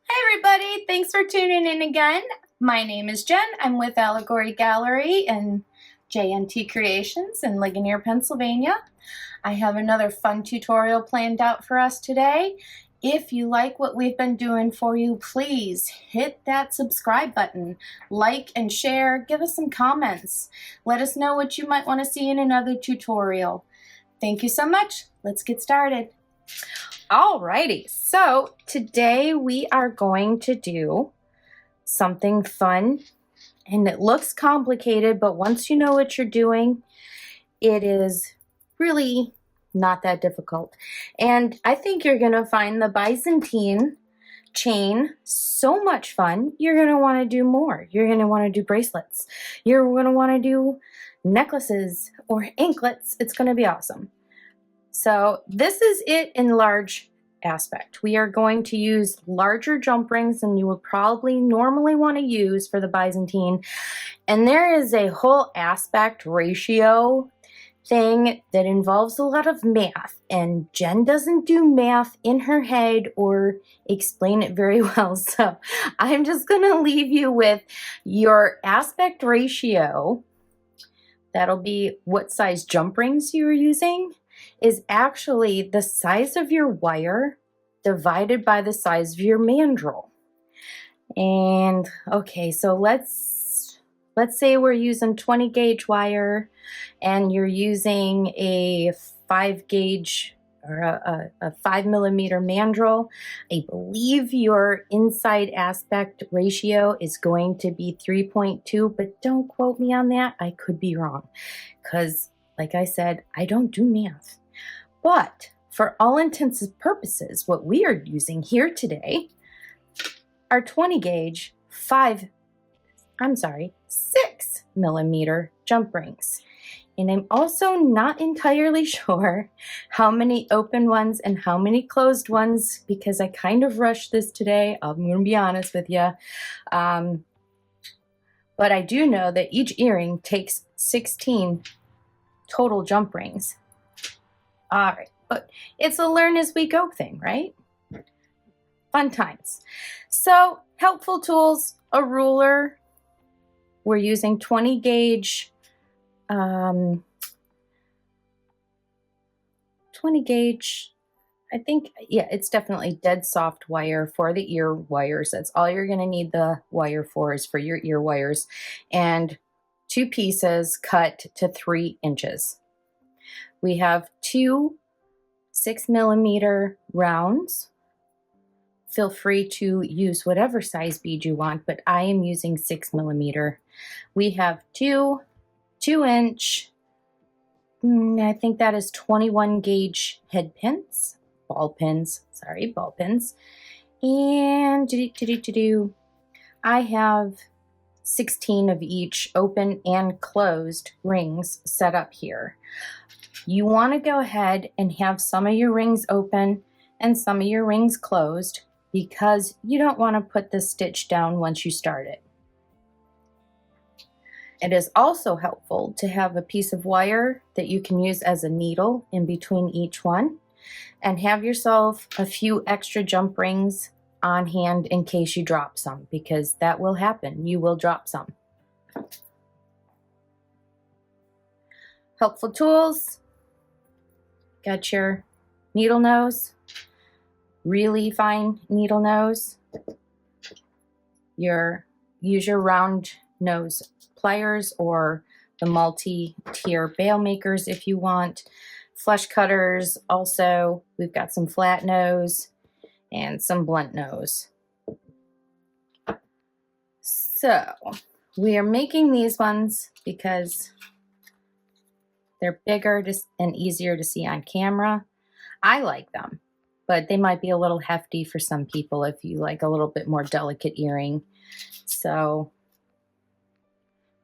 Hi everybody, thanks for tuning in again. My name is Jen. I'm with Allegory Gallery and JNT Creations in Ligonier, Pennsylvania. I have another fun tutorial planned out for us today. If you like what we've been doing for you, please hit that subscribe button, like and share, give us some comments. Let us know what you might want to see in another tutorial. Thank you so much. Let's get started. Alrighty, so today we are going to do something fun, and it looks complicated, but once you know what you're doing, it is really not that difficult. And I think you're gonna find the Byzantine chain so much fun, you're gonna wanna do more. You're gonna wanna do bracelets. You're gonna wanna do necklaces or anklets. It's gonna be awesome. So this is it in large aspect. We are going to use larger jump rings than you would probably normally want to use for the Byzantine. And there is a whole aspect ratio thing that involves a lot of math. And Jen doesn't do math in her head or explain it very well. So I'm just going to leave you with your aspect ratio. That'll be what size jump rings you're using. Is actually the size of your wire divided by the size of your mandrel. And okay, so let's say we're using 20 gauge wire and you're using a 5 gauge or a 5 millimeter mandrel. I believe your inside aspect ratio is going to be 3.2, but don't quote me on that. I could be wrong because like I said, I don't do math. But for all intents and purposes, what we are using here today are 20 gauge 6 millimeter jump rings. And I'm also not entirely sure how many open ones and how many closed ones because I kind of rushed this today. I'm going to be honest with you. But I do know that each earring takes 16 total jump rings. All right, but it's a learn as we go thing, right? Fun times. So helpful tools, a ruler. We're using 20 gauge, 20 gauge, I think, yeah, it's definitely dead soft wire for the ear wires. That's all you're gonna need the wire for is for your ear wires. And 2 pieces cut to 3 inches. We have 2 6 millimeter rounds. Feel free to use whatever size bead you want, but I am using 6 millimeter. We have 2 2-inch, I think that is 21 gauge head pins, ball pins. And I have 16 of each open and closed rings set up here. You want to go ahead and have some of your rings open and some of your rings closed because you don't want to put the stitch down once you start it. It is also helpful to have a piece of wire that you can use as a needle in between each one and have yourself a few extra jump rings on hand in case you drop some, because that will happen. You will drop some. Helpful tools. Got your needle nose, really fine needle nose. Use your round nose pliers or the multi-tier bail makers if you want. Flush cutters also. We've got some flat nose and some blunt nose. So we are making these ones because they're bigger and easier to see on camera. I like them, but they might be a little hefty for some people if you like a little bit more delicate earring. So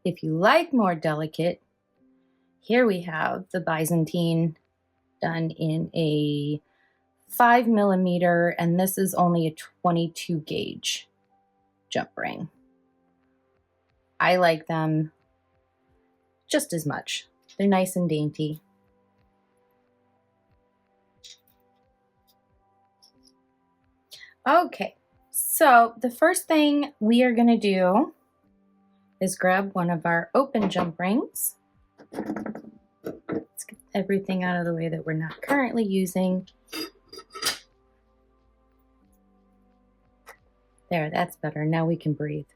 if you like more delicate, here we have the Byzantine done in a 5 millimeter, and this is only a 22 gauge jump ring. I like them just as much. They're nice and dainty. Okay, So the first thing we are going to do is grab one of our open jump rings. Let's get everything out of the way that we're not currently using. There, that's better. Now we can breathe.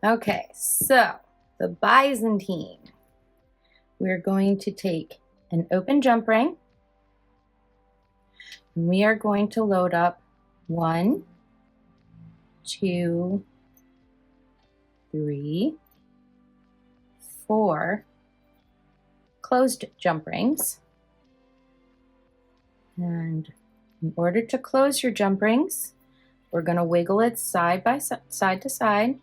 Okay, so the Byzantine. We're going to take an open jump ring. And we are going to load up 1, 2, 3, 4 closed jump rings. And in order to close your jump rings, we're going to wiggle it side to side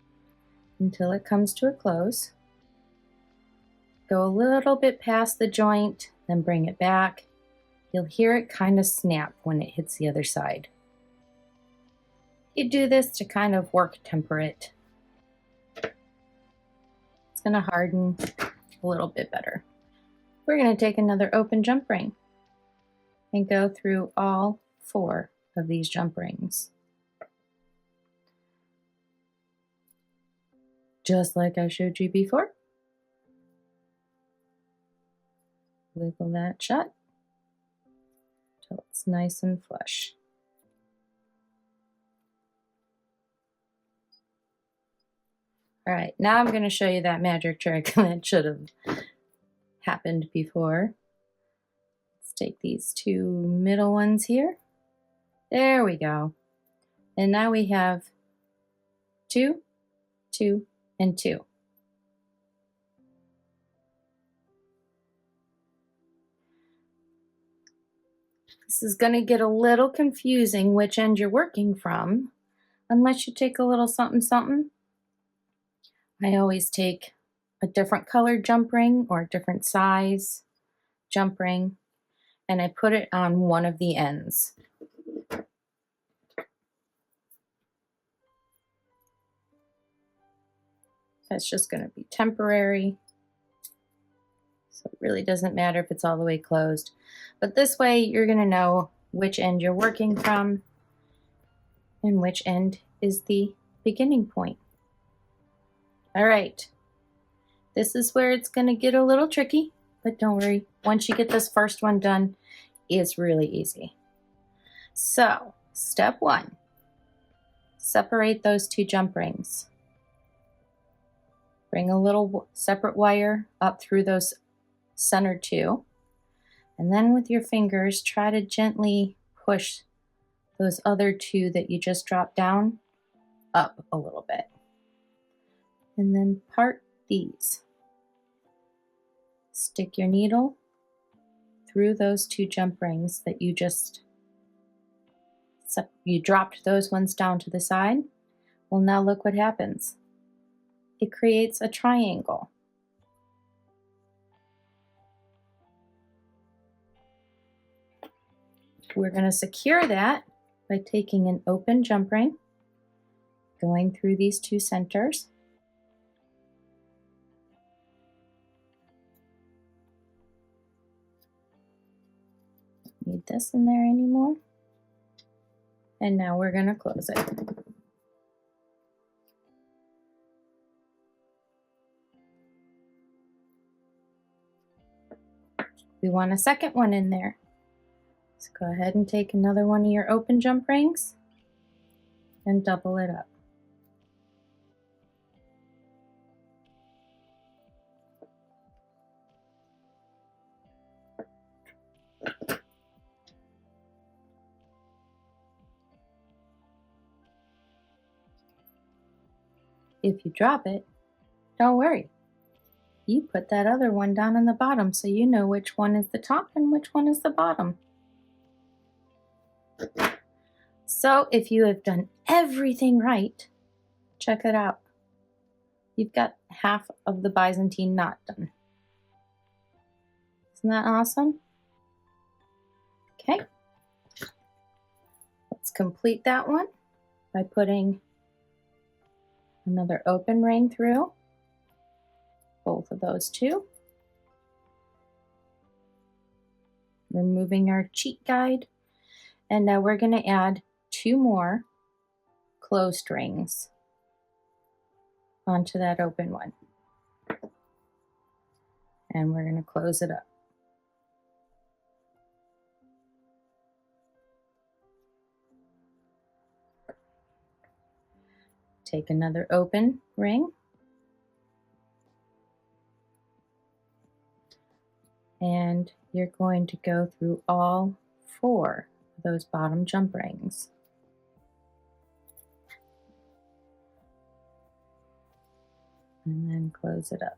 until it comes to a close. Go a little bit past the joint, then bring it back. You'll hear it kind of snap when it hits the other side. You do this to kind of work temper it. It's going to harden a little bit better. We're going to take another open jump ring and go through all 4 of these jump rings. Just like I showed you before. Wiggle that shut till it's nice and flush. All right, now I'm going to show you that magic trick that should have happened before. Let's take these 2 middle ones here. There we go. And now we have 2, 2, and 2. This is going to get a little confusing which end you're working from, unless you take a little something something. I always take a different colored jump ring or a different size jump ring, and I put it on one of the ends. That's just going to be temporary. So it really doesn't matter if it's all the way closed. But this way you're going to know which end you're working from and which end is the beginning point. All right. This is where it's going to get a little tricky, but don't worry. Once you get this first one done, it's really easy. So, step 1, separate those 2 jump rings. Bring a little separate wire up through those center 2, and then with your fingers, try to gently push those other 2 that you just dropped down up a little bit. And then part these. Stick your needle through those 2 jump rings that you dropped those ones down to the side. Well, now look what happens. It creates a triangle. We're going to secure that by taking an open jump ring, going through these 2 centers. Don't need this in there anymore. And now we're going to close it. We want a second one in there. So go ahead and take another one of your open jump rings and double it up. If you drop it, don't worry. You put that other one down on the bottom so you know which one is the top and which one is the bottom. So if you have done everything right, check it out. You've got half of the Byzantine knot done. Isn't that awesome? Okay. Let's complete that one by putting another open ring through both of those 2. Removing our cheat guide. And now we're going to add 2 more closed rings onto that open one. And we're going to close it up. Take another open ring and you're going to go through all 4 of those bottom jump rings. And then close it up.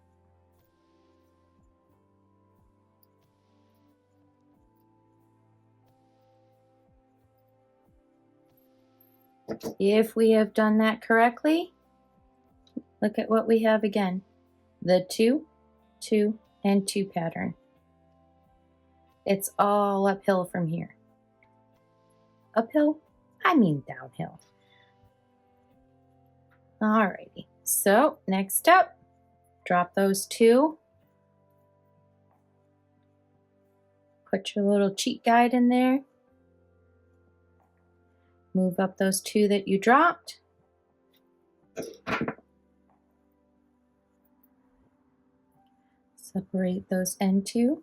If we have done that correctly, look at what we have again. The 2, 2, and 2 pattern. It's all uphill from here. Uphill? I mean downhill. Alrighty, so next up, drop those 2. Put your little cheat guide in there. Move up those 2 that you dropped. Separate those end 2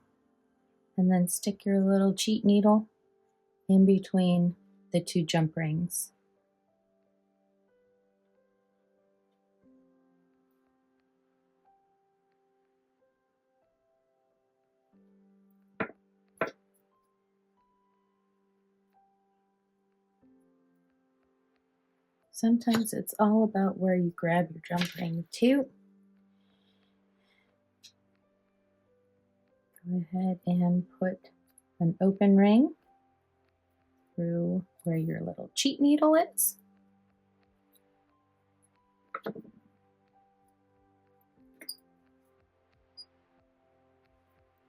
and then stick your little cheat needle in between the 2 jump rings. Sometimes it's all about where you grab your jump ring too. Go ahead and put an open ring through where your little cheat needle is.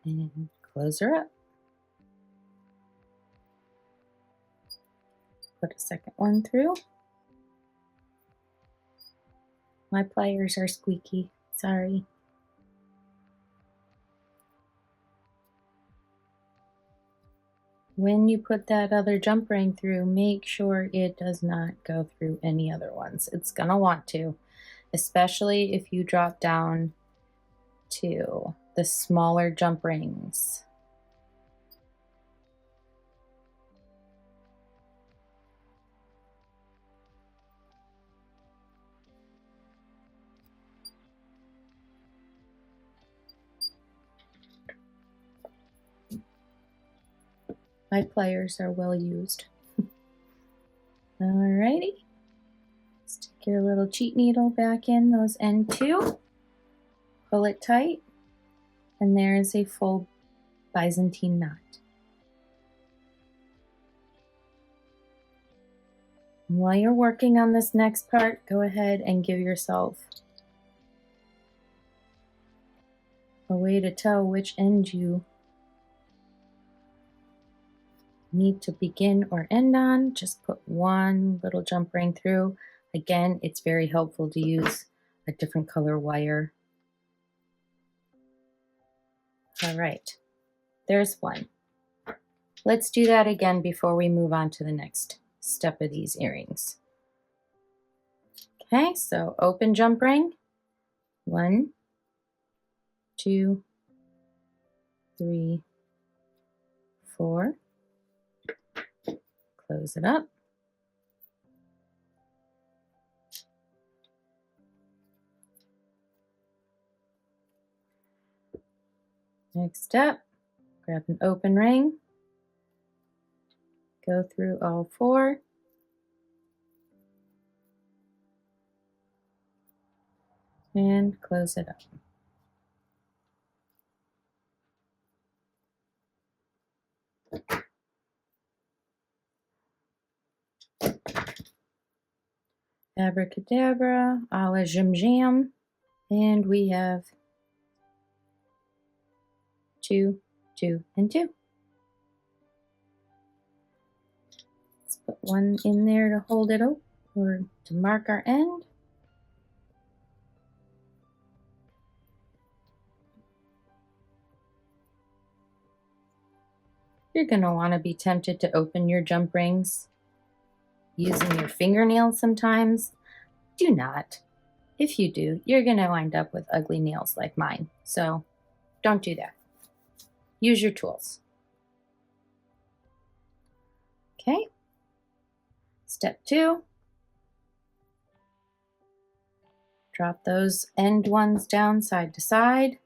And close her up. Put a second one through. My pliers are squeaky, sorry. When you put that other jump ring through, make sure it does not go through any other ones. It's gonna want to, especially if you drop down to the smaller jump rings. My pliers are well used. Alrighty. Stick your little cheat needle back in those end 2. Pull it tight. And there's a full Byzantine knot. And while you're working on this next part, go ahead and give yourself a way to tell which end you need to begin or end on. Just put one little jump ring through. Again, it's very helpful to use a different color wire. All right, there's one. Let's do that again before we move on to the next step of these earrings. Okay, so open jump ring. 1, 2, 3, 4. Close it up. Next step, grab an open ring, go through all 4, and close it up. Abracadabra, a la jim jam, and we have 2, 2, and 2. Let's put one in there to hold it open or to mark our end. You're going to want to be tempted to open your jump rings using your fingernails sometimes, do not. If you do, you're going to wind up with ugly nails like mine. So don't do that. Use your tools. Okay. Step 2. Drop those end ones down side to side.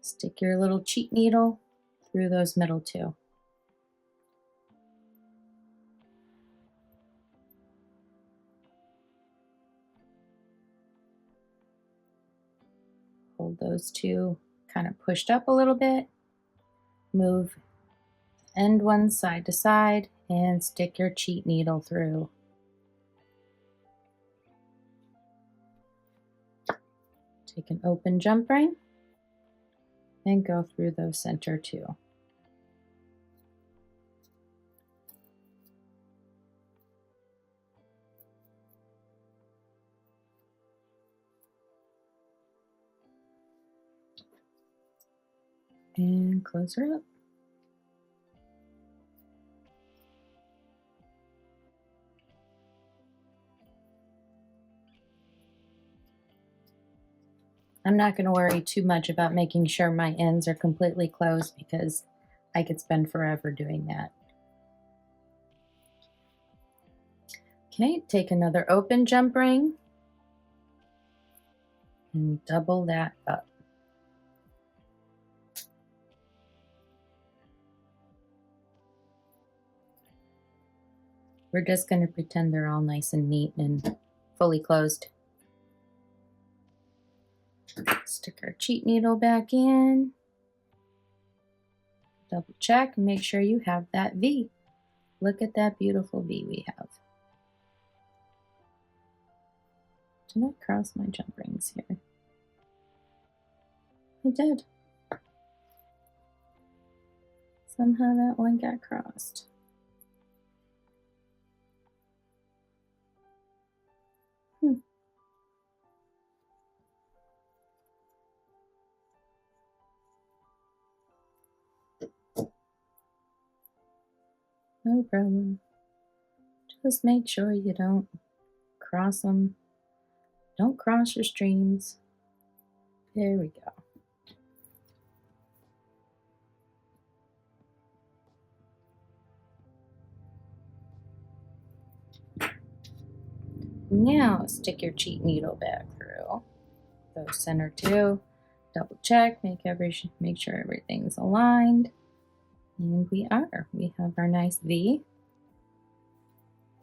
Stick your little cheat needle through those middle 2. Hold those 2 kind of pushed up a little bit. Move end ones side to side and stick your cheat needle through. Take an open jump ring and go through those center 2. And close her up. I'm not going to worry too much about making sure my ends are completely closed because I could spend forever doing that. Okay, take another open jump ring and double that up. We're just going to pretend they're all nice and neat and fully closed. Stick our cheat needle back in. Double check and make sure you have that V. Look at that beautiful V we have. Did I cross my jump rings here? I did. Somehow that one got crossed. No problem. Just make sure you don't cross them. Don't cross your streams. There we go. Now stick your cheat needle back through those center 2. Double check, make sure everything's aligned. And we have our nice V.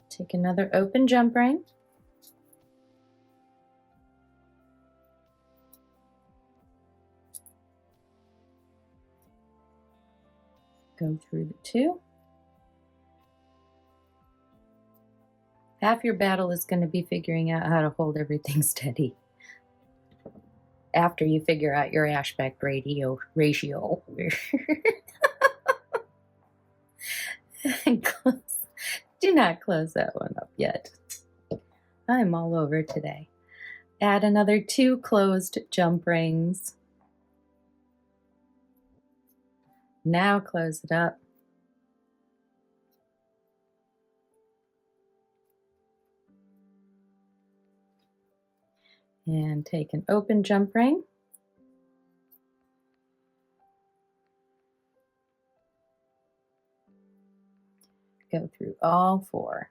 Take another open jump ring. Go through the 2. Half your battle is going to be figuring out how to hold everything steady after you figure out your aspect ratio. Do not close that one up yet. I'm all over today. Add another 2 closed jump rings. Now close it up. And take an open jump ring. Go through all 4.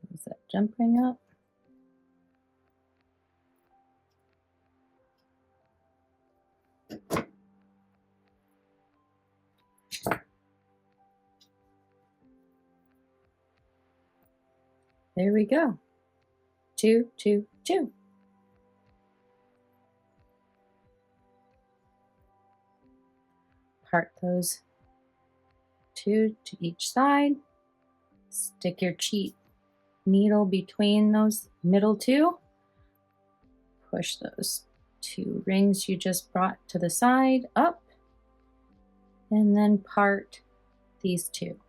Close that jump ring up. There we go. 2, 2, 2. Part those 2 to each side. Stick your cheat needle between those middle 2. Push those 2 rings you just brought to the side up. And then part these 2.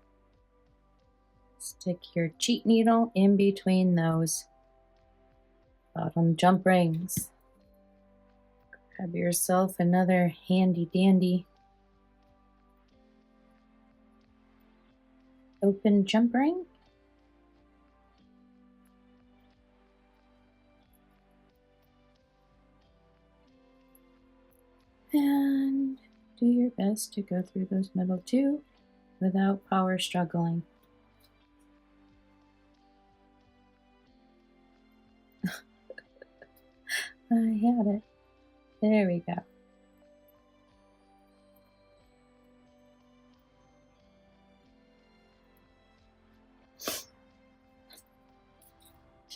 Stick your cheat needle in between those bottom jump rings. Grab yourself another handy dandy open jump ring. And do your best to go through those middle two without power struggling. I had it. There we go.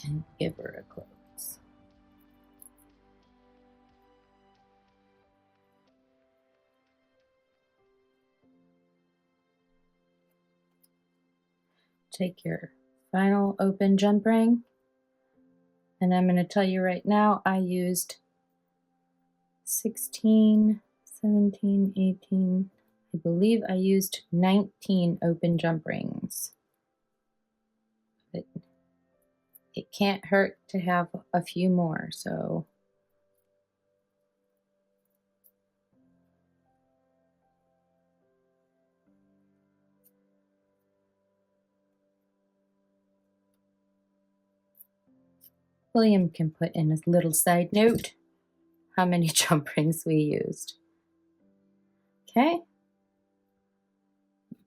And give her a close. Take your final open jump ring, and I'm going to tell you right now, I used 16, 17, 18, I believe I used 19 open jump rings. But it can't hurt to have a few more, so William can put in a little side note how many jump rings we used. Okay,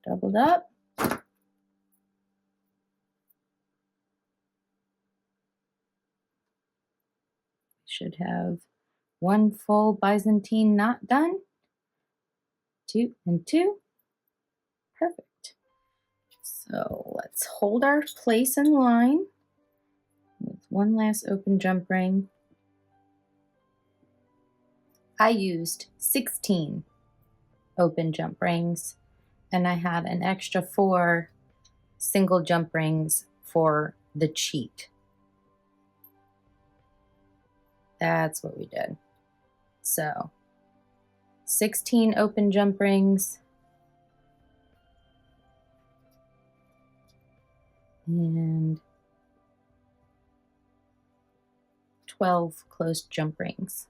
doubled up. Should have one full Byzantine knot done. 2 and 2. Perfect. So let's hold our place in line with one last open jump ring. I used 16 open jump rings, and I had an extra 4 single jump rings for the cheat. That's what we did. So 16 open jump rings and 12 closed jump rings.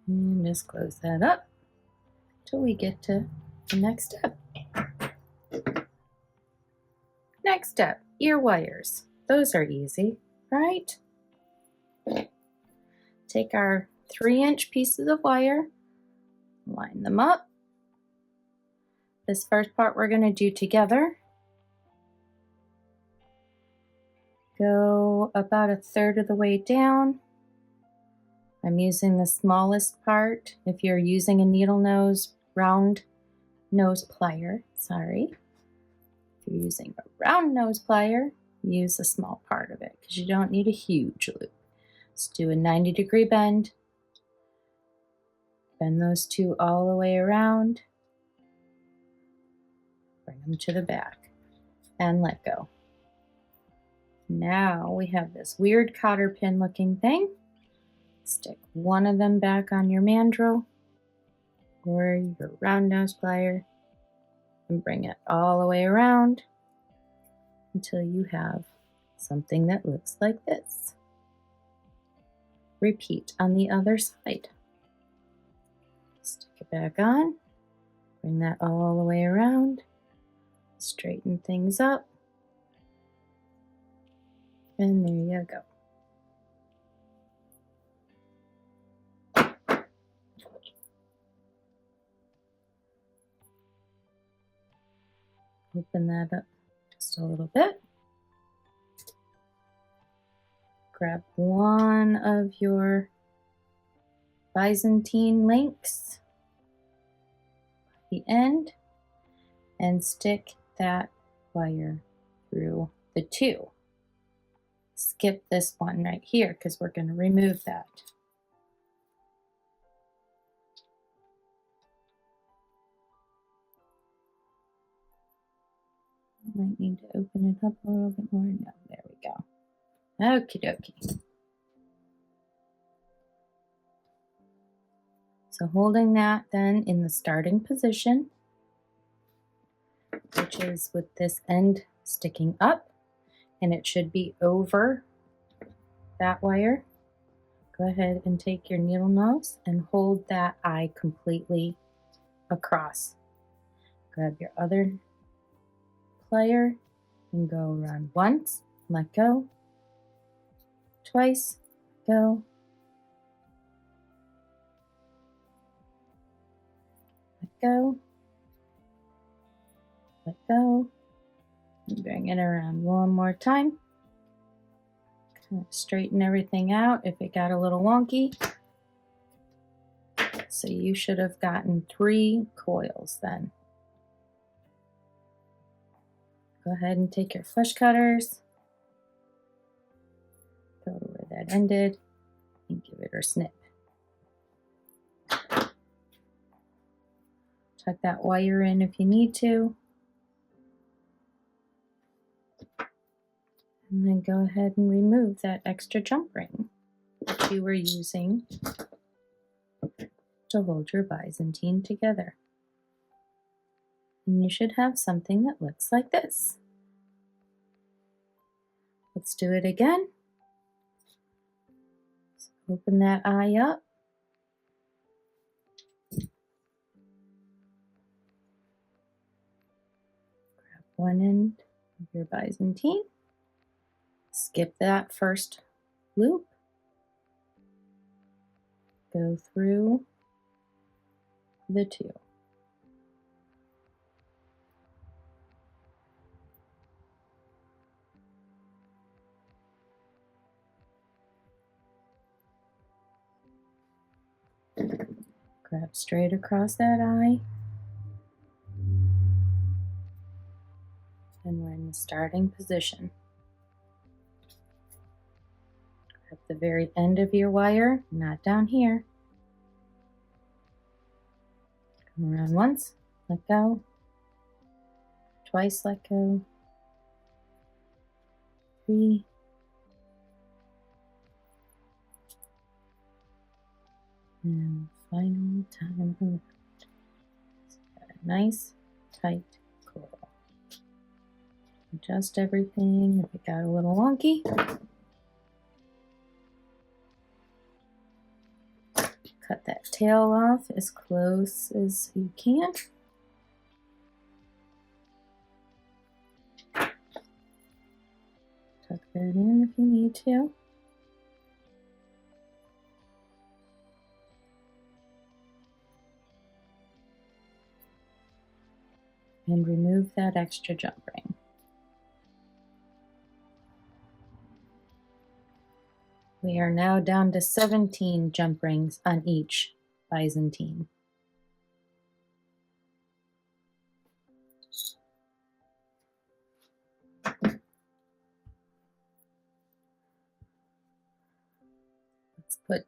And just close that up till we get to the next step. Next step, ear wires. Those are easy, right? Take our 3-inch pieces of wire, line them up. This first part we're going to do together. Go about 1/3 of the way down. I'm using the smallest part. If you're using a needle nose, round nose plier, sorry. If you're using a round nose plier, use a small part of it because you don't need a huge loop. Let's do a 90-degree bend. Bend those two all the way around. Bring them to the back and let go. Now we have this weird cotter pin looking thing. Stick one of them back on your mandrel or your round nose plier and bring it all the way around until you have something that looks like this. Repeat on the other side. Stick it back on, bring that all the way around, straighten things up, and there you go. Open that up just a little bit. Grab one of your Byzantine links at the end and stick that wire through the 2. Skip this one right here because we're going to remove that. I might need to open it up a little bit more. No, there we go. Okie dokie. So holding that then in the starting position, which is with this end sticking up, and it should be over that wire. Go ahead and take your needle nose and hold that eye completely across. Grab your other plier and go around once, let go, twice, go, let go, let go, and bring it around one more time. Kind of straighten everything out if it got a little wonky. So you should have gotten 3 coils then. Go ahead and take your flush cutters, go to where that ended, and give it a snip. Tuck that wire in if you need to. And then go ahead and remove that extra jump ring that you were using to hold your Byzantine together. And you should have something that looks like this. Let's do it again. So open that eye up. Grab one end of your Byzantine. Skip that first loop. Go through the 2. Grab straight across that eye. And we're in the starting position. Grab the very end of your wire, not down here. Come around once, let go. Twice, let go. 3. And final time around. A nice, tight coil. Adjust everything if it got a little wonky. Cut that tail off as close as you can. Tuck that in if you need to. And remove that extra jump ring. We are now down to 17 jump rings on each Byzantine. Let's put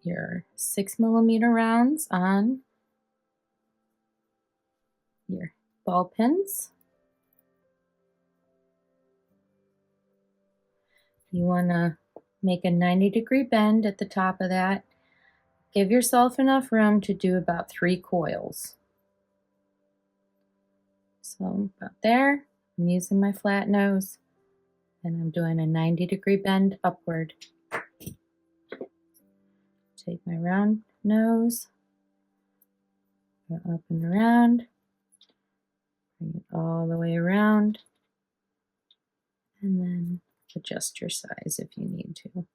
your 6mm rounds on your ball pins. You want to make a 90-degree bend at the top of that. Give yourself enough room to do about 3 coils. So about there, I'm using my flat nose and I'm doing a 90-degree bend upward. Take my round nose, go up and around, bring it all the way around, and then adjust your size if you need to.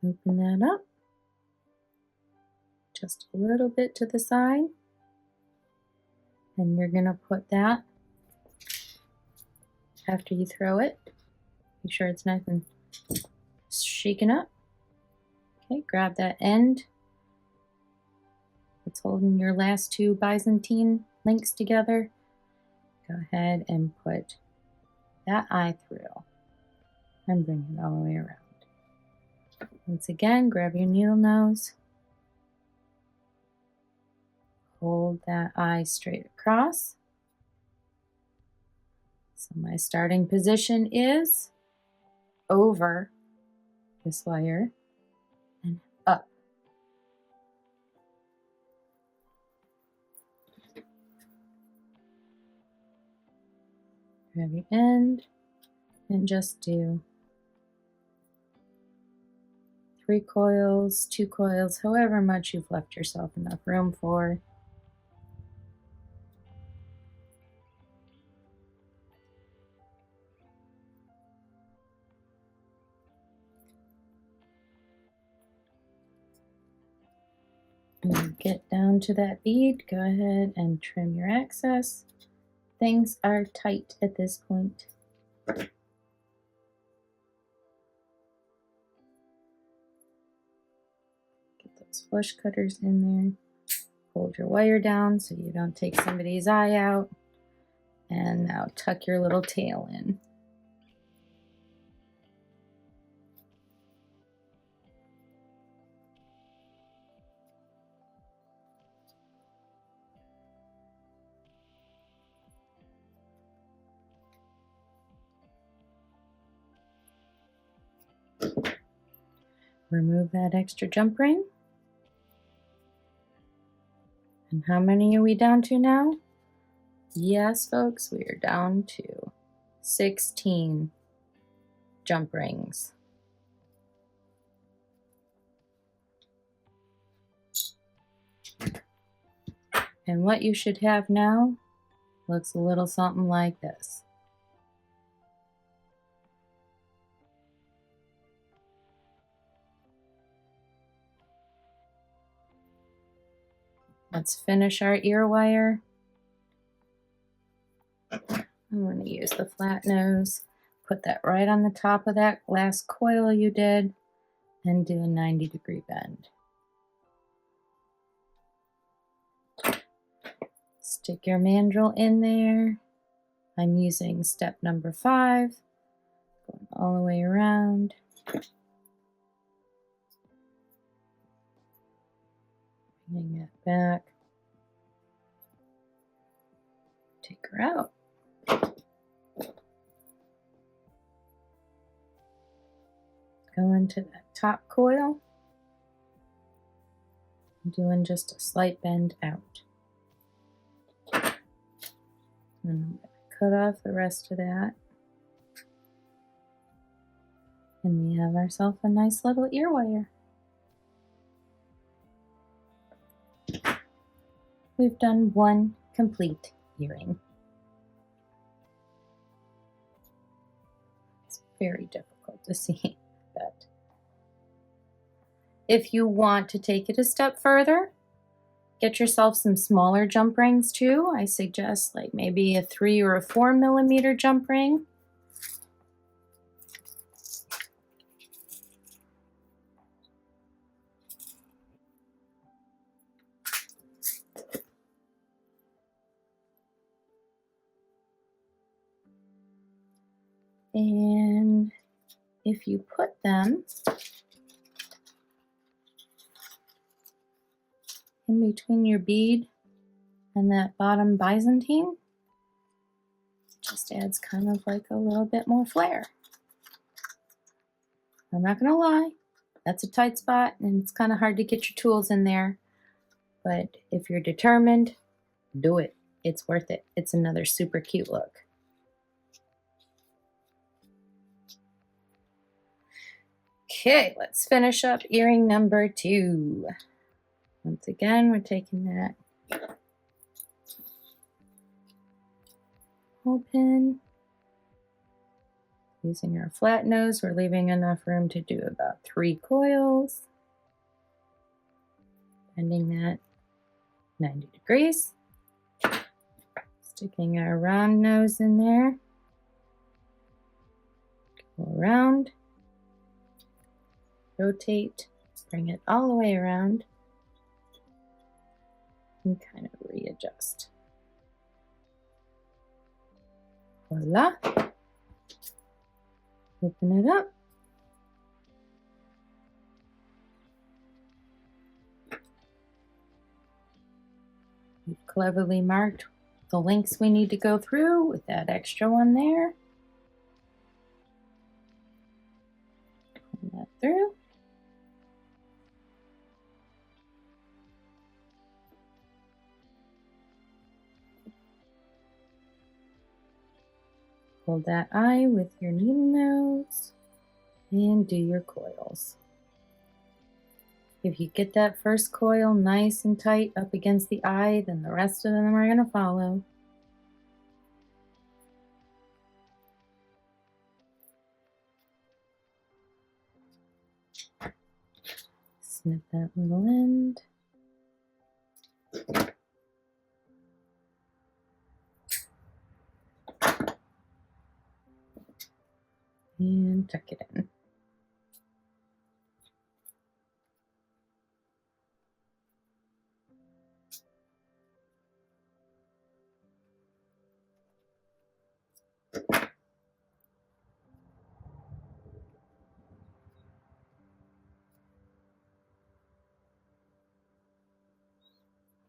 Open that up, just a little bit to the side, and you're going to put that after you throw it. Make sure it's nice and shaken up. Okay, grab that end that's holding your last 2 Byzantine links together. Go ahead and put that eye through and bring it all the way around. Once again, grab your needle nose. Hold that eye straight across. So my starting position is over this wire and very end, and just do 3 coils, 2 coils, however much you've left yourself enough room for. And get down to that bead, go ahead and trim your excess. Things are tight at this point. Get those flush cutters in there. Hold your wire down so you don't take somebody's eye out. And now tuck your little tail in. Remove that extra jump ring. And how many are we down to now? Yes, folks, we are down to 16 jump rings. And what you should have now looks a little something like this. Let's finish our ear wire. I'm going to use the flat nose. Put that right on the top of that last coil you did and do a 90-degree bend. Stick your mandrel in there. I'm using step number 5, going all the way around. Bring it back. Take her out. Go into that top coil. I'm doing just a slight bend out. And I'm going to cut off the rest of that. And we have ourselves a nice little ear wire. We've done one complete earring. It's very difficult to see, but if you want to take it a step further, get yourself some smaller jump rings too. I suggest like maybe a 3 or a 4 millimeter jump ring. And if you put them in between your bead and that bottom Byzantine, it just adds kind of like a little bit more flair. I'm not gonna lie, that's a tight spot and it's kind of hard to get your tools in there, but if you're determined, do it. It's worth it. It's another super cute look. Okay, let's finish up earring number 2. Once again, we're taking that open. Using our flat nose, we're leaving enough room to do about 3 coils. Bending that 90 degrees. Sticking our round nose in there. Go around. Rotate. Bring it all the way around. And kind of readjust. Voila. Open it up. We've cleverly marked the links we need to go through with that extra one there. Pull that through. Hold that eye with your needle nose and do your coils. If you get that first coil nice and tight up against the eye, then the rest of them are going to follow. Snip that little end. And tuck it in.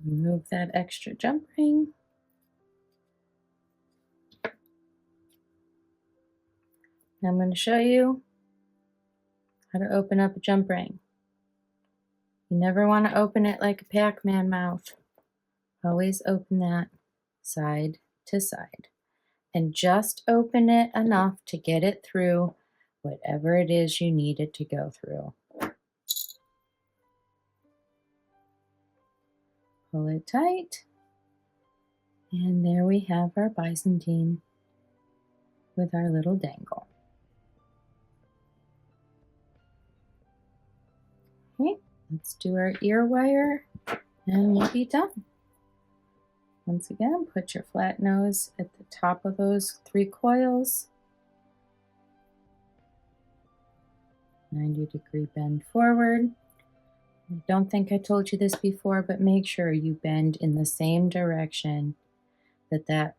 Remove that extra jump ring. I'm going to show you how to open up a jump ring. You never want to open it like a Pac-Man mouth. Always open that side to side. And just open it enough to get it through whatever it is you need it to go through. Pull it tight. And there we have our Byzantine with our little dangle. Okay, let's do our ear wire and we'll be done. Once again, put your flat nose at the top of those 3 coils. 90-degree bend forward. I don't think I told you this before, but make sure you bend in the same direction that that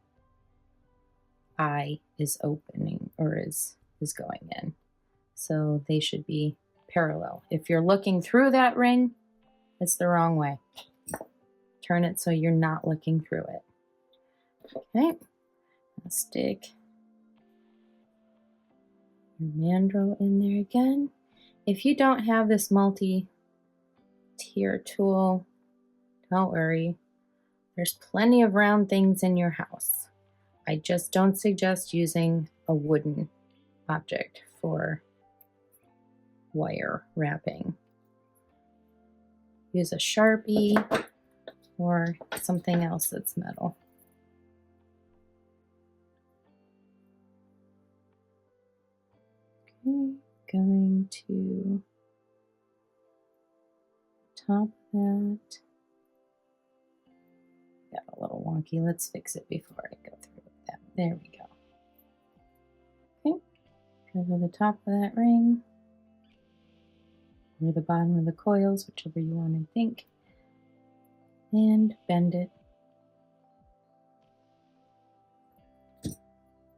eye is opening or is going in. So they should be parallel. If you're looking through that ring, it's the wrong way. Turn it so you're not looking through it. Okay, now stick your mandrel in there again. If you don't have this multi-tier tool, don't worry. There's plenty of round things in your house. I just don't suggest using a wooden object for wire wrapping. Use a Sharpie or something else that's metal. Okay, going to top of that. Got a little wonky. Let's fix it before I go through with that. There we go. Okay, go to the top of that ring, or the bottom of the coils, whichever you want to think, and bend it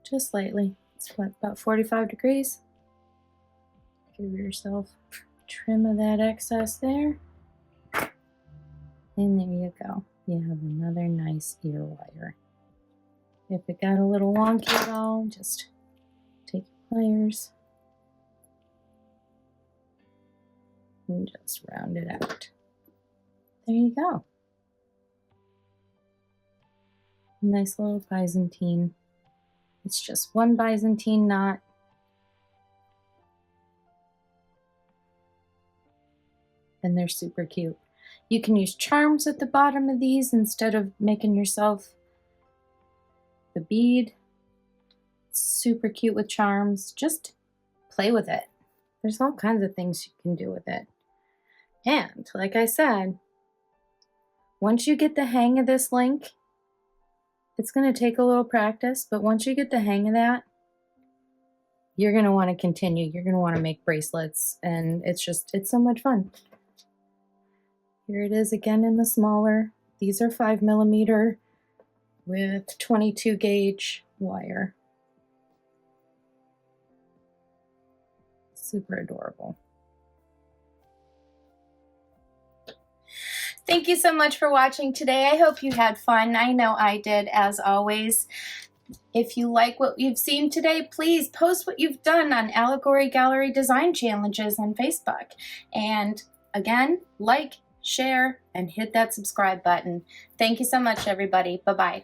just slightly. It's what, about 45 degrees. Give yourself a trim of that excess there. And there you go. You have another nice ear wire. If it got a little wonky at all, just take your pliers and just round it out. There you go. Nice little Byzantine. It's just one Byzantine knot. And they're super cute. You can use charms at the bottom of these instead of making yourself the bead. It's super cute with charms. Just play with it. There's all kinds of things you can do with it. And like I said, once you get the hang of this link, it's going to take a little practice, but once you get the hang of that, you're going to want to continue. You're going to want to make bracelets, and it's so much fun. Here it is again in the smaller. These are 5mm with 22 gauge wire. Super adorable. Thank you so much for watching today. I hope you had fun. I know I did, as always. If you like what you've seen today, please post what you've done on Allegory Gallery Design Challenges on Facebook. And again, like, share, and hit that subscribe button. Thank you so much, everybody. Bye-bye.